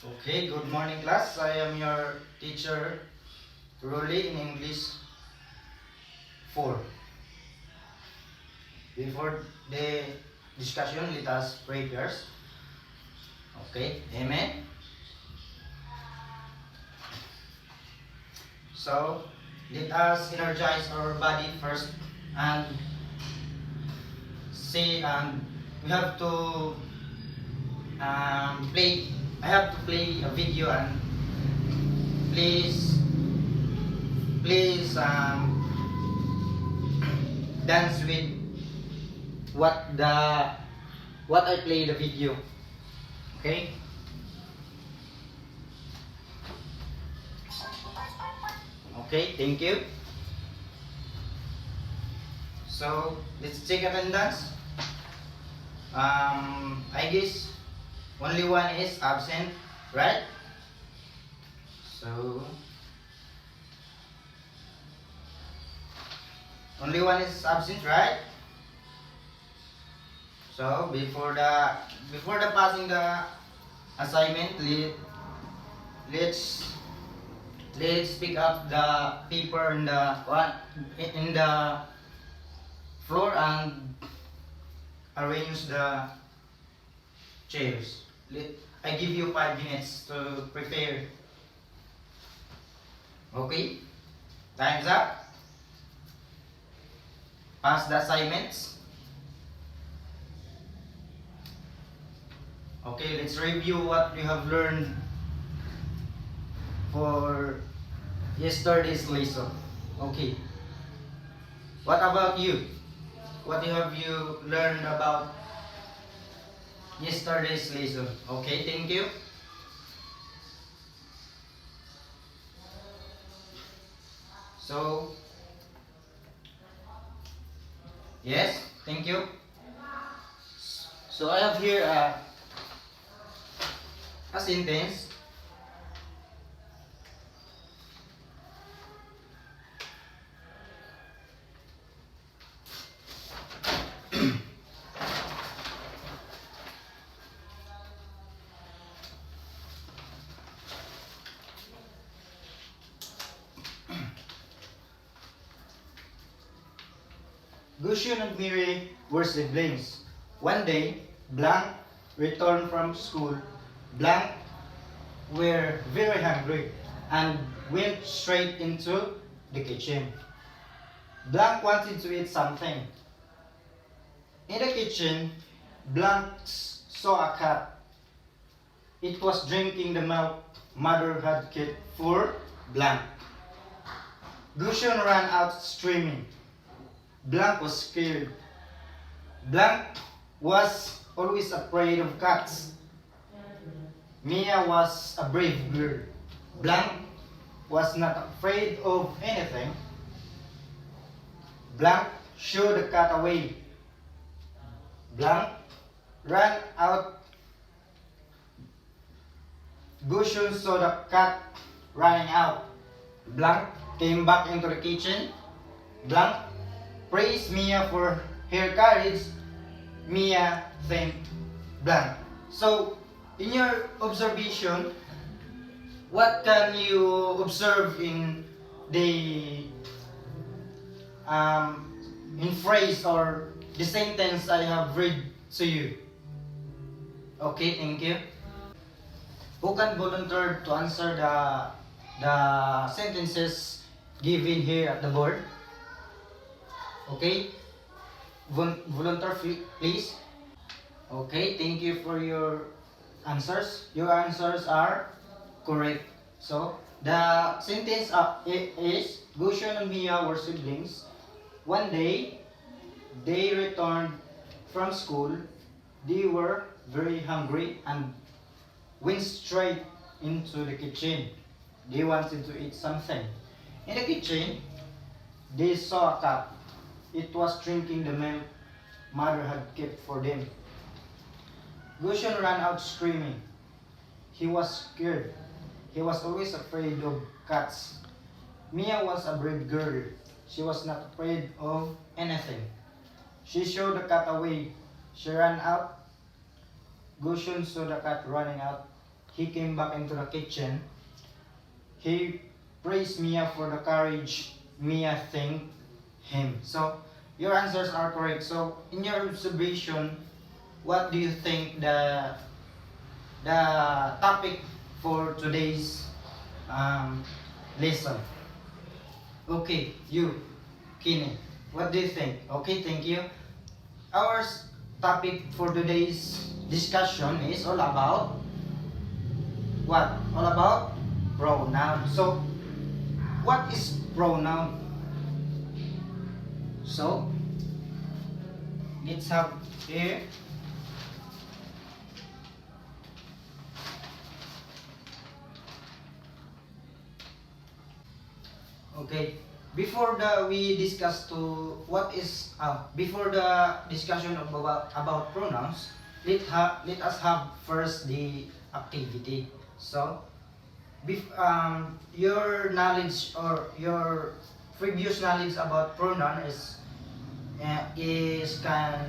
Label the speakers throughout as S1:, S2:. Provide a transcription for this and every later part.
S1: Okay, good morning class. I am your teacher Rolly in English 4. Before the discussion, let us pray first. Okay, amen. So, let us energize our body first and say we have to play. I have to play a video and please dance with what the what I play the video. Okay. Okay, thank you. So let's check attendance. I guess only one is absent, right? So only one is absent, right? So before the passing the assignment, let's let's pick up the paper in the floor and arrange the chairs. I give you 5 minutes to prepare. Okay? Time's up. Pass the assignments. Okay, let's review what we have learned for yesterday's lesson. Okay. What about you? What have you learned about yesterday's lesson? Okay, thank you. So, yes, thank you. So I have here a sentence. Gushun and Miri were siblings. One day, Blanc returned from school. Blanc were very hungry and went straight into the kitchen. Blanc wanted to eat something. In the kitchen, Blanc saw a cat. It was drinking the milk mother had kept for Blanc. Gushun ran out screaming. Blanc was scared. Blanc was always afraid of cats. Mia was a brave girl. Blanc was not afraid of anything. Blanc shooed the cat away. Blanc ran out. Gushun saw the cat running out. Blanc came back into the kitchen. Blanc praised Mia for her courage. Mia thanked Blanc. So, in your observation, what can you observe in the in phrase or the sentence I have read to you? Okay, thank you. Who can volunteer to answer the sentences given here at the board? Okay, volunteer please. Okay, thank you for your answers. Your answers are correct. So, the sentence is Gushun and Mia were siblings. One day, they returned from school. They were very hungry and went straight into the kitchen. They wanted to eat something. In the kitchen, they saw a cat. It was drinking the milk mother had kept for them. Gushun ran out screaming. He was scared. He was always afraid of cats. Mia was a brave girl. She was not afraid of anything. She showed the cat away. She ran out. Gushun saw the cat running out he came back into the kitchen, he praised Mia for the courage Mia thanked him. So your answers are correct. So in your observation, what do you think the topic for today's lesson? Okay, you, Kine, what do you think? Okay, thank you. Our topic for today's discussion is all about what? All about pronoun. So, what is pronoun? So, let's have here. Okay. Before we discuss to what is before the discussion of about pronouns, let us have first the activity. So, your knowledge or your previous knowledge about pronoun is can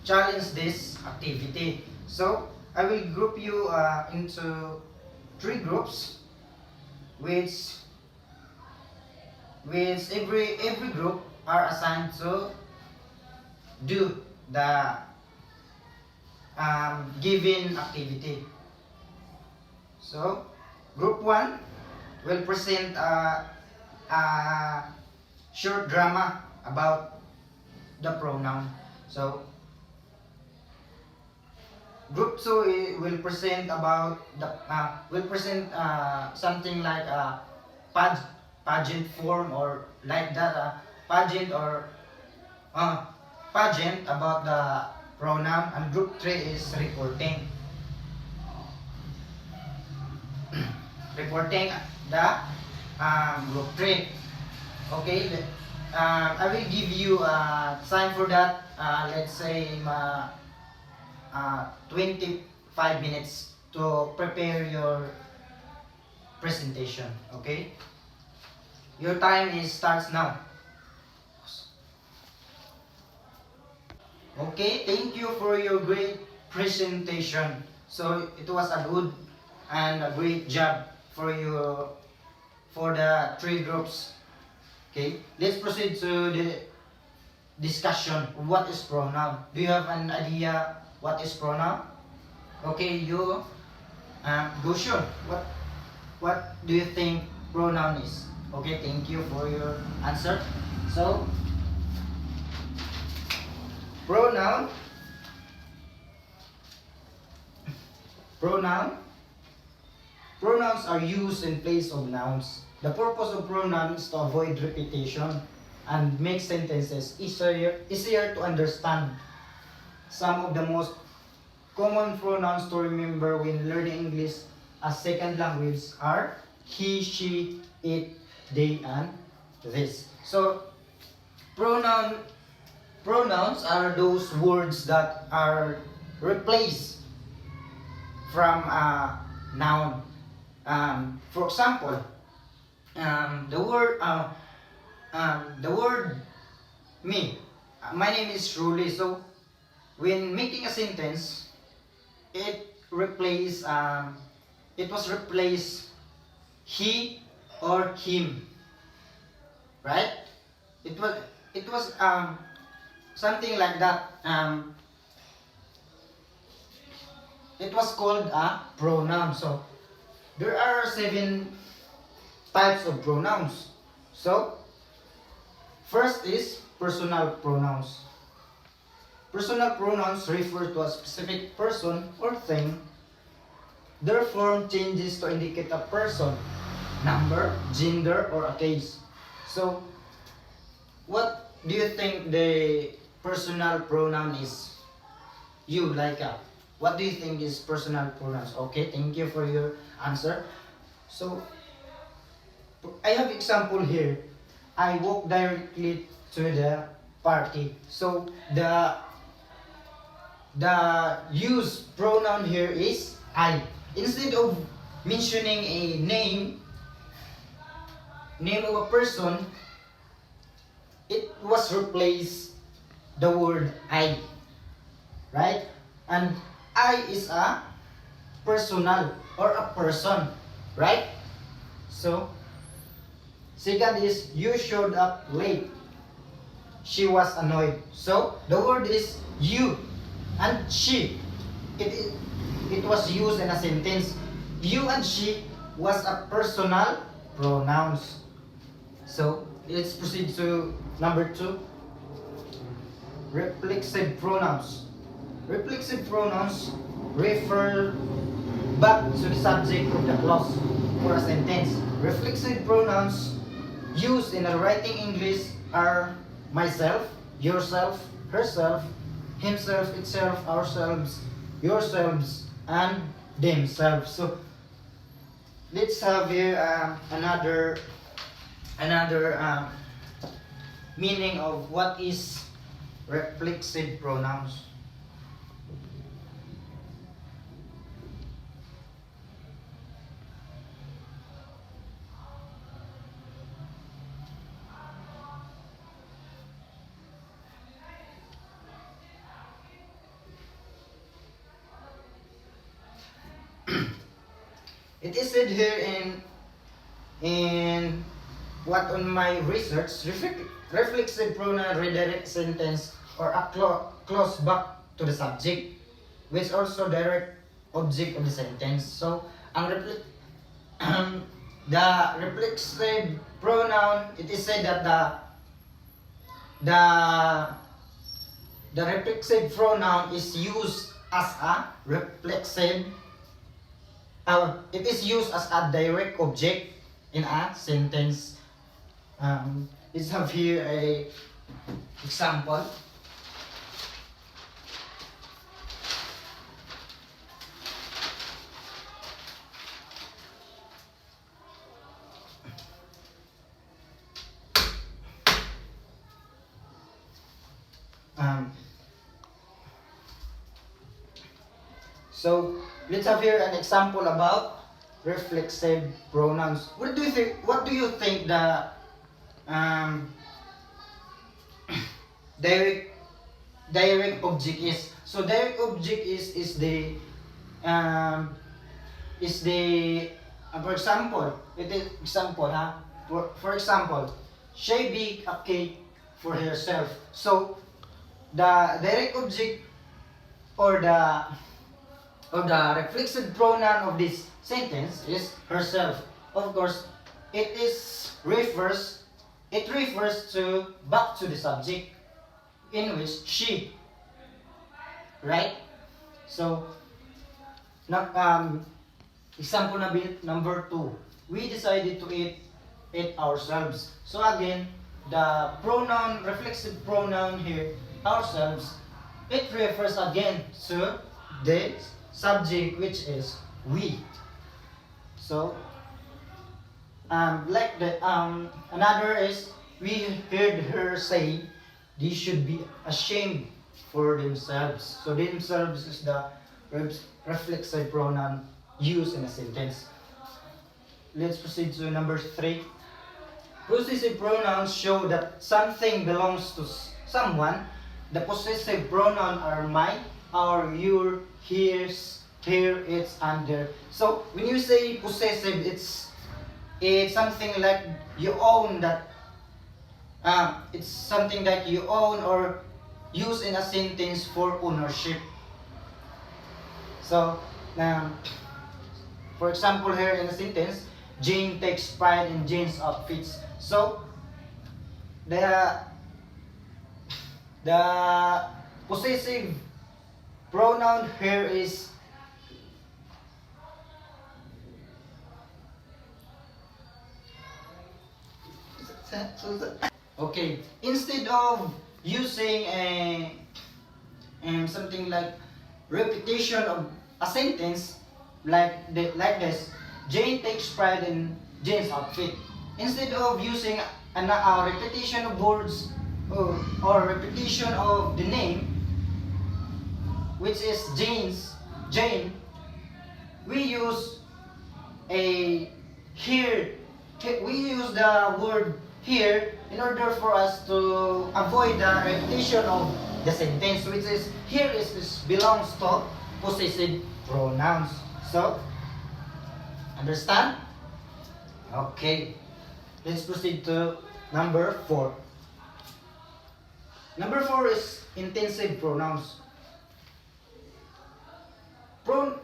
S1: challenge this activity. So, I will group you into three groups, which every group are assigned to do the given activity. So, group 1 will present a short drama about the pronoun. So, group 2 will present about the something like a pageant form or like that, pageant or pageant about the pronoun, and group 3 is reporting reporting the group 3. Okay, I will give you time for that, let's say 25 minutes to prepare your presentation. Okay, your time starts now. Okay, thank you for your great presentation. So it was a good and a great job for you for the three groups. Okay, let's proceed to the discussion. What is pronoun? Do you have an idea what is pronoun? Okay, you Gusho, what do you think pronoun is? Okay, thank you for your answer. So, pronoun pronouns are used in place of nouns. The purpose of pronouns is to avoid repetition and make sentences easier to understand. Some of the most common pronouns to remember when learning English as second language are he, she, it, they, and this. So, pronouns are those words that are replaced from a noun. For example, the word me. My name is Ruli. So, when making a sentence, it was replaced he or him, right? It was something like that. It was called a pronoun. So there are 7 types of pronouns. So first is personal pronouns. Personal pronouns refer to a specific person or thing. Their form changes to indicate a person, number, gender, or a case. So, what do you think the personal pronoun is? You, Laika. What do you think is personal pronouns? Okay, thank you for your answer. So, I have example here. I walk directly to the party. So, the used pronoun here is I. Instead of mentioning a name of a person, it was replaced the word I, right? And I is a personal or a person, right? So, second is you showed up late. She was annoyed. So, the word is you and she. It was used in a sentence. You and she was a personal pronouns. So, let's proceed to number 2. Reflexive pronouns. Reflexive pronouns refer back to the subject of the clause for a sentence. Reflexive pronouns used in a writing English are myself, yourself, herself, himself, itself, ourselves, yourselves, and themselves. So let's have here another meaning of what is reflexive pronouns. It is said here in what on my research, reflexive pronoun redirect sentence or a clause back to the subject, which also direct object of the sentence. So, the reflexive pronoun, it is said that the reflexive pronoun is used as a reflexive. It is used as a direct object in a sentence. Let's have here a example. So let's have here an example about reflexive pronouns. What do you think? What do you think the direct object is? So direct object is the for example, it is example for example, she baked a cake for herself. So the direct object or the reflexive pronoun of this sentence is herself. Of course, it refers to back to the subject, in which she, right? So, example number 2. We decided to eat it ourselves. So again, the pronoun, reflexive pronoun here, ourselves, it refers again to the subject, which is we. So like the another is, we heard her say they should be ashamed for themselves. So themselves is the reflexive pronoun used in a sentence. Let's proceed to number 3. Possessive pronouns show that something belongs to someone. The possessive pronoun are my, our, your, his, here, its, and their. So when you say possessive, it's something like you own that. It's something that you own or use in a sentence for ownership. So, for example, here in a sentence, Jane takes pride in Jane's outfits. So, the possessive pronoun here is okay. Instead of using something like repetition of a sentence like this, Jane takes pride in Jane's outfit. Instead of using a repetition of words or repetition of the name, which is Jane, we use we use the word here in order for us to avoid the repetition of the sentence, which is here is belongs to possessive pronouns. So, understand? Okay. Let's proceed to number 4. Number 4 is intensive pronouns.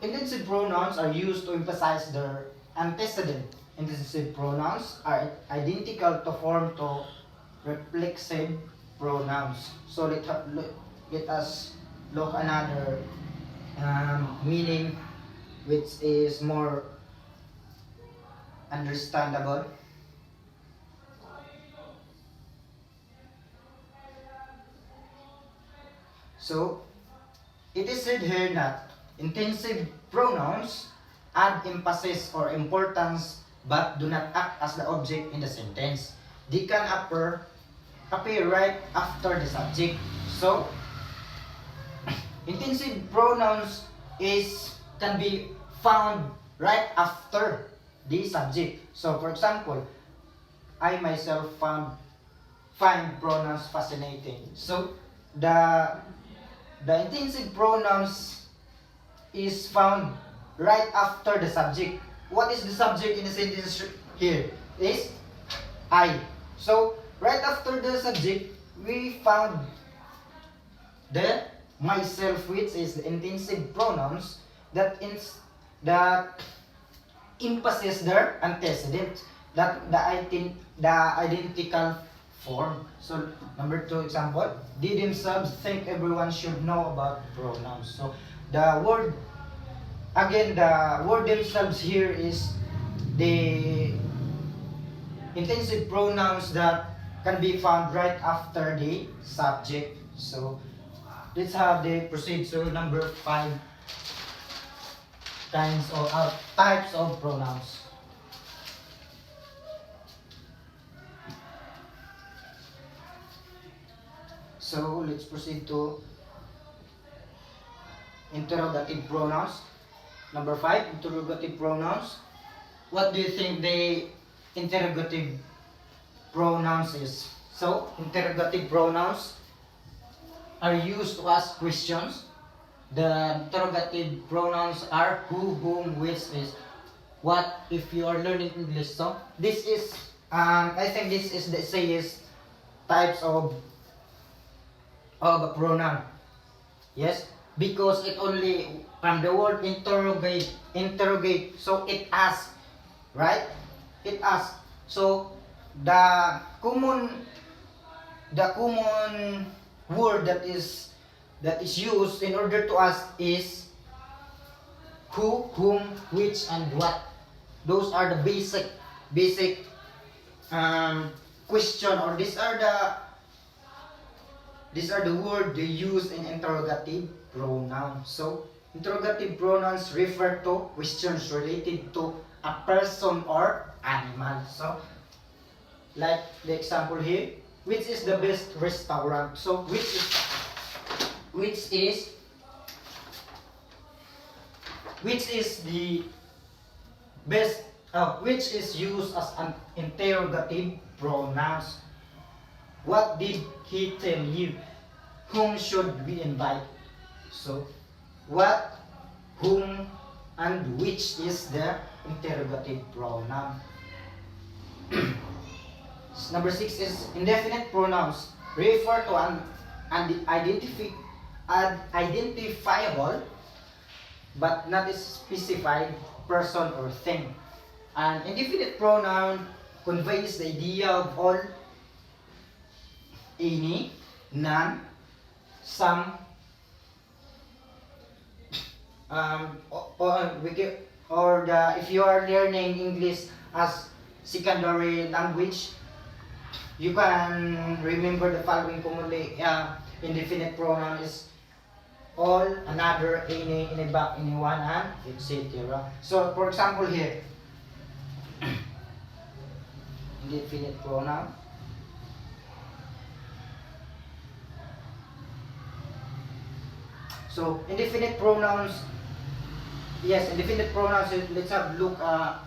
S1: Intensive pronouns are used to emphasize their antecedent. Intensive pronouns are identical to form to reflexive pronouns. So let us look another meaning which is more understandable. So, it is said here that intensive pronouns add emphasis or importance but do not act as the object in the sentence. They can appear right after the subject. So, intensive pronouns can be found right after the subject. So, for example, I myself find pronouns fascinating. So, the intensive pronouns is found right after the subject. What is the subject in the sentence here? Is I. So, right after the subject, we found the myself, which is the intensive pronouns that emphasis their antecedent, that the identical form. So, number 2 example, they themselves think everyone should know about pronouns. So, the word themselves here is the intensive pronouns that can be found right after the subject. So, let's have the proceed to number 5 kinds or types of pronouns. So, let's proceed to interrogative pronouns. Number 5, interrogative pronouns. What do you think the interrogative pronouns is? So, interrogative pronouns are used to ask questions. The interrogative pronouns are who, whom, which, is. What if you are learning English? So, this is, I think this is the essayist types of a pronoun. Yes, because it only from the word interrogate. So it asks, right? It asks. So the common word that is used in order to ask is who, whom, which, and what. Those are the basic question, or these are the words they use in interrogative pronouns. So, interrogative pronouns refer to questions related to a person or animal. So, like the example here, which is the best restaurant? So, which is the best, which is used as an interrogative pronouns. What did he tell you? Whom should we invite? So, what, whom, and which is the interrogative pronoun. Number 6 is indefinite pronouns. Refer to an identifiable but not a specified person or thing. An indefinite pronoun conveys the idea of all, any, none, some, if you are learning English as secondary language, you can remember the following commonly indefinite pronoun is all, another, any, iba, anyone, and etc. So, for example here, indefinite pronoun. So, indefinite pronouns, yes, indefinite pronouns, let's have look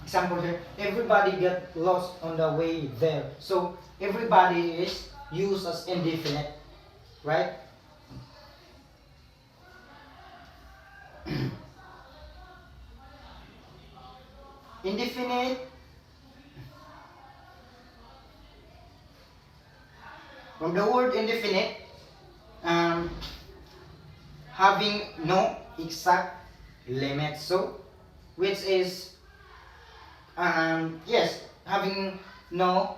S1: example here. Everybody get lost on the way there. So, everybody is used as indefinite, right? indefinite, from the word indefinite, um, having no exact limit. So, which is, yes, having no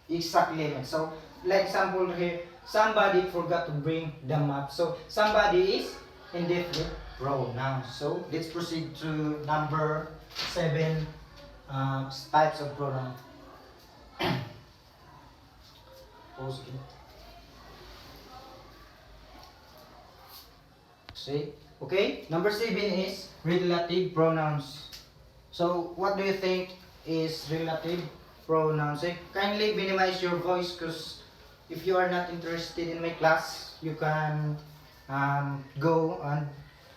S1: exact limit. So, like example here, somebody forgot to bring the map. So, somebody is indefinite pronoun. So, let's proceed to number 7, types of pronoun. Pause again. See? Okay, number 7 is relative pronouns. So, what do you think is relative pronouns? Kindly minimize your voice because if you are not interested in my class, you can go and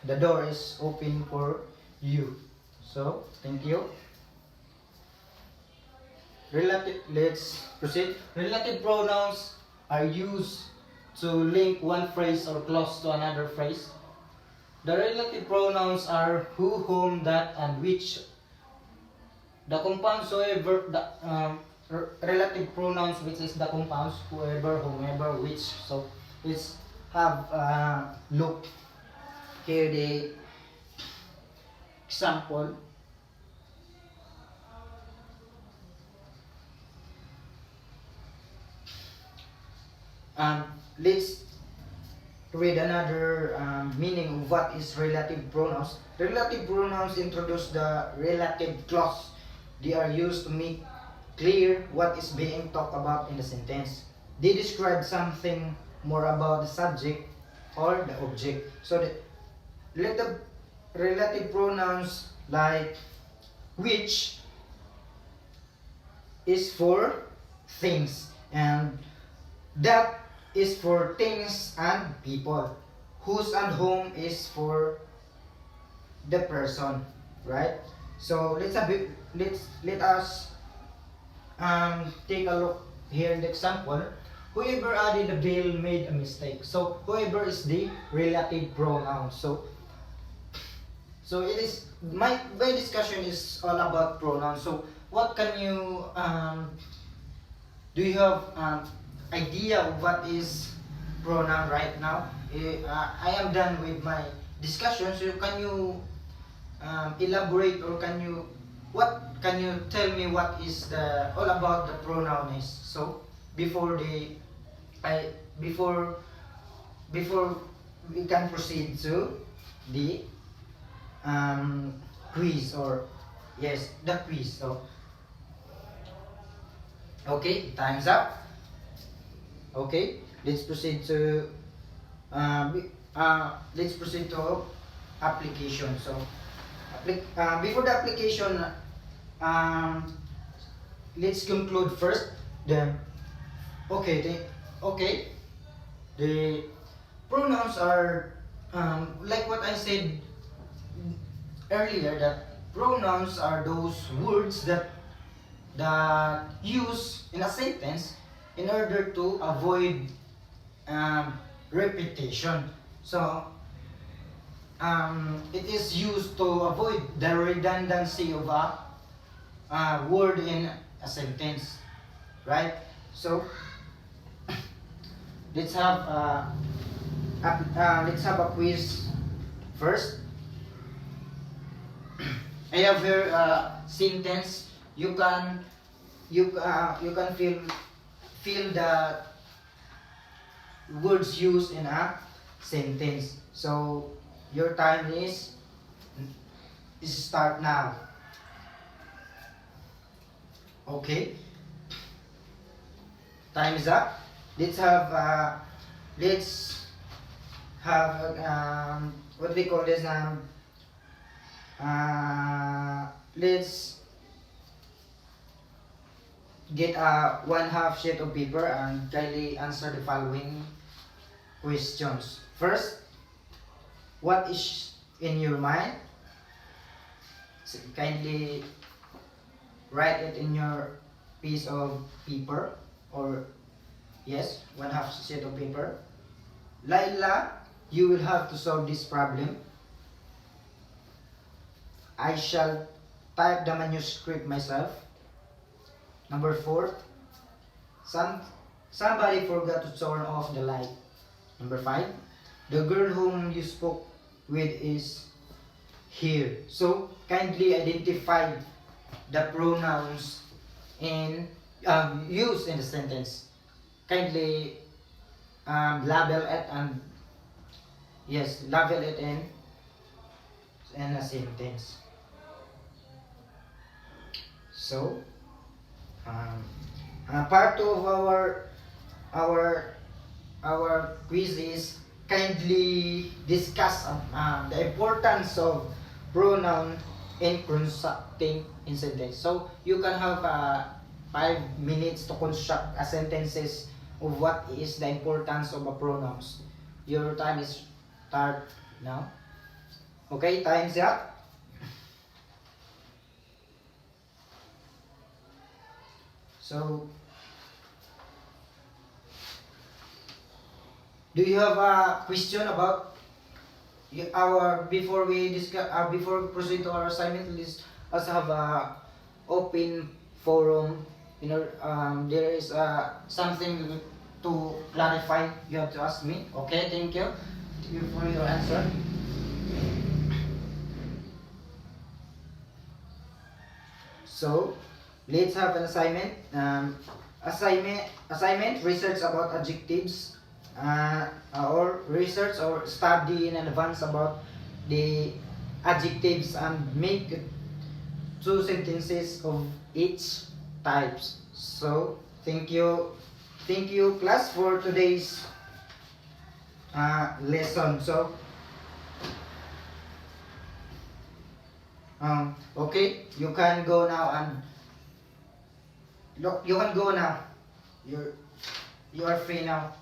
S1: the door is open for you. So, thank you. Let's proceed. Relative pronouns are used to link one phrase or clause to another phrase. The relative pronouns are who, whom, that, and which. The compounds, however, the relative pronouns, which is the compounds, whoever, whomever, which. So, let's have look here the example. Let's read another meaning of what is relative pronouns. Relative pronouns introduce the relative clause. They are used to make clear what is being talked about in the sentence. They describe something more about the subject or the object. So the relative pronouns like which is for things, and that is for things and people. Whose and whom is for the person, right? So let us take a look here in the example. Whoever added the bill made a mistake. So whoever is the relative pronoun. So it is my discussion is all about pronouns. So what can you do you have idea of what is pronoun right now? I am done with my discussion. So can you elaborate, or can you tell me what is the all about the pronoun is? So before before we can proceed to the quiz, or yes, the quiz. So okay, time's up. Okay, let's proceed to application. So before the application, let's conclude first. Then okay, the pronouns are like what I said earlier, that pronouns are those words that use in a sentence in order to avoid repetition. So it is used to avoid the redundancy of a word in a sentence, right? So let's have a quiz first. I have here a sentence. You can feel the words used in a sentence. So your time is start now. Okay, time is up. Let's have what we call this let's get a 1/2 sheet of paper and kindly answer the following questions. First, what is in your mind? So kindly write it in your piece of paper, or yes, 1/2 sheet of paper. Laila, you will have to solve this problem. I shall type the manuscript myself. Number 4, somebody forgot to turn off the light. Number 5, the girl whom you spoke with is here. So kindly identify the pronouns in used in the sentence. Kindly label it and label it in a sentence. So part 2 of our quiz is kindly discuss the importance of pronoun in constructing in sentence. So you can have 5 minutes to construct a sentences of what is the importance of a pronouns. Your time is start now. Okay, time's up. So, do you have a question about our before we discuss before we proceed to our assignment? Let's also have a open forum. You know, there is something to clarify. You have to ask me. Okay, thank you. Thank you for your answer. So, let's have an assignment. Assignment. Research about adjectives, or research or study in advance about the adjectives and make 2 sentences of each types. So, thank you class for today's lesson. So, okay, you can go now and you can go now. You are free now.